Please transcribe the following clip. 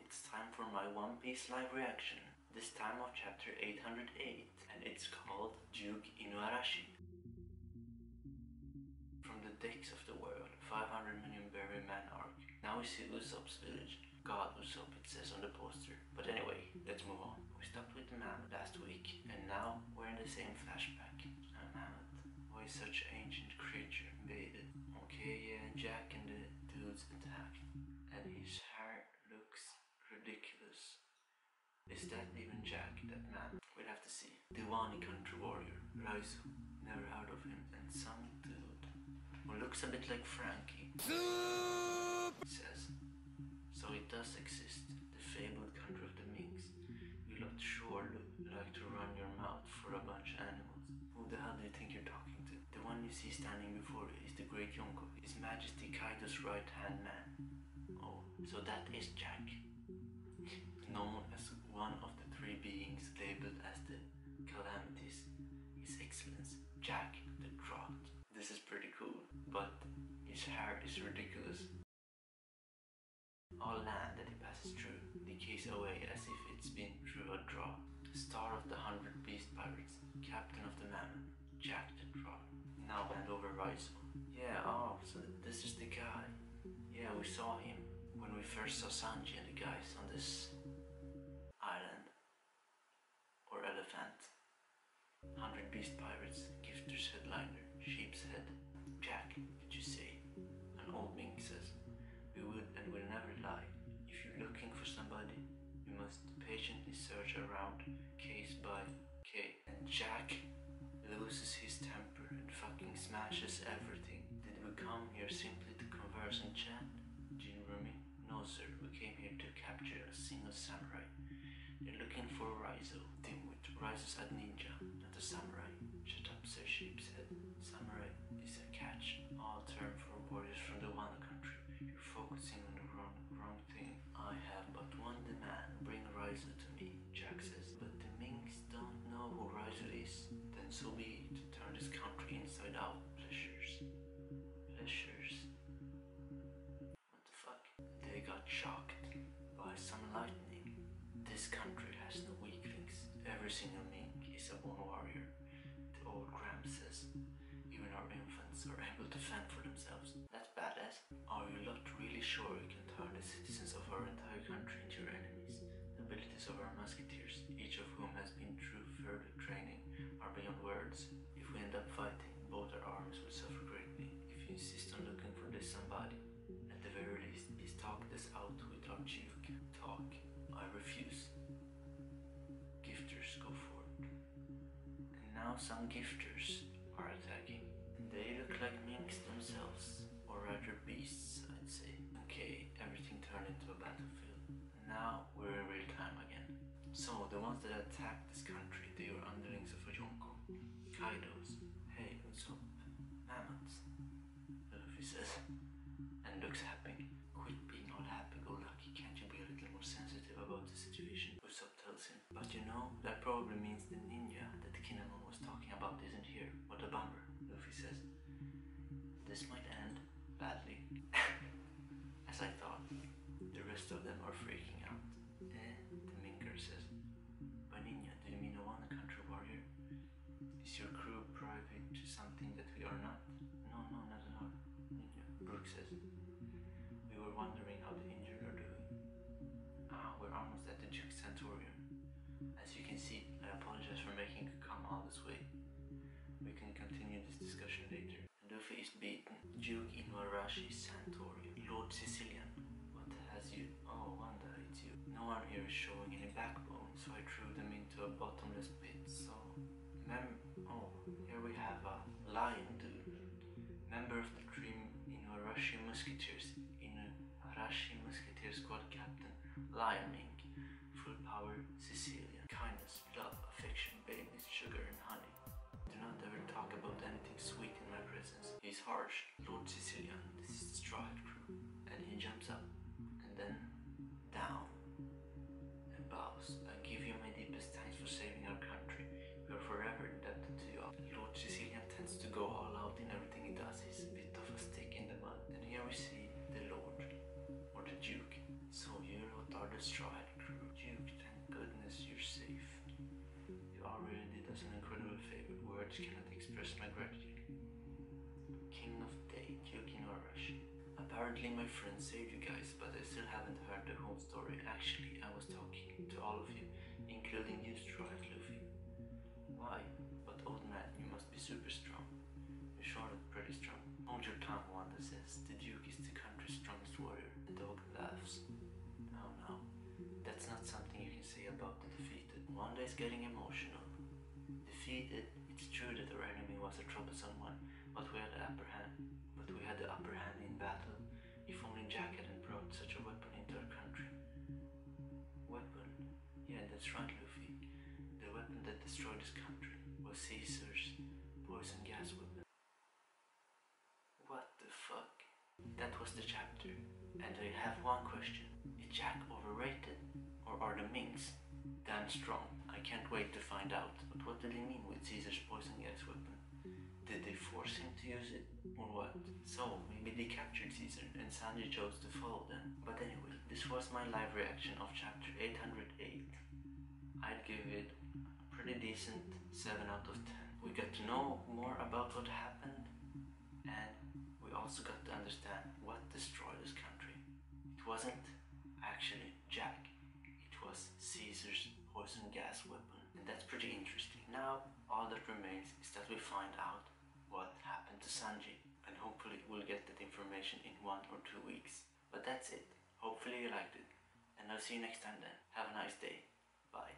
it's time for my One Piece live reaction. This time of chapter 808, and it's called Duke Inuarashi. From the decks of the world, 500 million berry man arc. Now we see Usopp's village. God Usopp, it says on the poster. But anyway, let's move on. We stopped with the mammoth last week, and now we're in the same flashback. A mammoth. Why is such an ancient creature invaded? Okay, yeah, Jack and the dudes attacked. And his hair looks ridiculous. Is that even Jack, that man? We'll have to see. The Wani country warrior, Raizo. Never heard of him. And some dude who looks a bit like Frankie. Says. So it does exist. The fabled country of the Minks. You lot sure like to run your mouth for a bunch of animals. Who the hell do you think you're talking to? The one you see standing before you is the Great Yonko, His Majesty Kaido's right-hand man. Oh, so that is Jack. Known as one of the three beings labeled as the Calamities, His Excellence, Jack the Drought. This is pretty cool, but his hair is ridiculous. All land that he passes through decays away as if it's been through a drought. Star of the 100 Beast Pirates, Captain of the Mammoth, Jack the Drought. Now hand over Raizo. Yeah, oh, so this is the guy. Yeah, we saw him when we first saw Sanji and the guys on this island. Or elephant. 100 Beast Pirates, Gifter's headliner, Sheep's head. Jack, did you say? An old mink says. We would and will never lie. If you're looking for somebody, you must patiently search around, case by case. And Jack loses his temper and fucking smashes everything. Did we come here simply to converse and chat? Jinrumi? No sir, we came here to capture a single samurai. They're looking for Raizo. Dimwit, Raizo's a ninja, not a samurai. Shut up, sir Sheepshead. Samurai is a catch, all term for warriors from the Wano country. You're focusing on the wrong thing. I have but one demand, bring Raizo to me, Jack says. But the Minks don't know who Raizo is. Then so be it, turn this country inside out, pleasures. Pleasures? What the fuck? They got shocked by some lightning. This country has no weaklings. Every single Mink is a born warrior. The old Gram says. Even our infants are able to fend for themselves. That's badass. Are you lot really sure you can turn the citizens of our entire country into your enemies? The abilities of our musketeers, each of whom has been through further training, are beyond words. If we end up fighting, both our armies will suffer greatly. If you insist on looking for this somebody, at the very least, please talk this out with our Duke. Talk. I refuse. Gifters go forward. And now some gifters are attacking. They look like Minks themselves, or rather beasts, I'd say. Okay, everything turned into a battlefield. Now we're in real time again. So, the ones that attacked this country, they were underlings of a Yonko. Kaidos. Hey, what's up? Mammoths. Luffy says. And looks happy. Quit being all happy-go-lucky, can't you be a little more sensitive about the situation? Usopp tells him. But you know, that probably means the ninja that Kinemon was talking about isn't here. What a bummer, Luffy says. This might end badly. As I thought, the rest of them are freaking out. The Minker says. By ninja, do you mean a Wano country warrior? Is your crew private to something that we are not? No, not at all. Ninja, Brook says. We were wondering how the injured are doing. We're almost at the Duke Santorium. As you can see, I apologize for making you come all this way. We can continue this discussion later. Luffy is beaten. Duke Inuarashi Santorium. Lord Sicilian, what has you? Oh, Wanda, it's you. No one here is showing any backbone, so I threw them into a bottomless pit. So, here we have a lion dude. Member of the three Inuarashi Musketeers. Inuarashi Musketeer Squad Captain. Lion Mink. Full power Sicilian. Kindness, love, affection, babies, sugar and honey. Do not ever talk about anything sweet in my presence. He's harsh. Lord Sicilian, this is the Straw Hat crew. And he jumps up. And then down. And bows. I give you my deepest thanks for saving our country. We are forever indebted to you. Lord Sicilian tends to go all out in everything he does. He's a bit of a stick in the mud. And here we see the Lord. Or the Duke. So you lot are the the Straw Hat crew. Duke, thank goodness you're safe. You already did us an incredible favor. Words cannot express my gratitude. King of Day, Duke in a rush. Apparently my friend saved you guys, but I still haven't heard the whole story. Actually, I was talking to all of you, including you, Straw Hat Luffy. Why? But old man, you must be super strong. You're sure that's pretty strong. Hold your tongue, Wanda says. The Duke is the country's strongest warrior. The dog laughs. No, that's not something you can say about the defeated. Wanda is getting emotional. Defeated, it's true that our enemy was a troublesome one, but we had the upper hand. In battle. If only Jack hadn't brought such a weapon into our country. Weapon? Yeah, that's right, Luffy. The weapon that destroyed this country was Caesar's poison gas weapon. What the fuck? That was the chapter. And I have one question. Is Jack overrated? Or are the Minks damn strong? I can't wait to find out. But what did he mean with Caesar's poison gas weapon? Did they force him to use it? Or what? So, maybe they captured Caesar and Sanji chose to follow them. But anyway, this was my live reaction of chapter 808. I'd give it a pretty decent 7 out of 10. We got to know more about what happened, and we also got to understand what destroyed this country. It wasn't actually Jack, it was Caesar's poison gas weapon. And that's pretty interesting. Now, all that remains is that we find out what happened to Sanji, and hopefully we'll get that information in 1 or 2 weeks. But that's it. Hopefully you liked it, and I'll see you next time then. Have a nice day. Bye.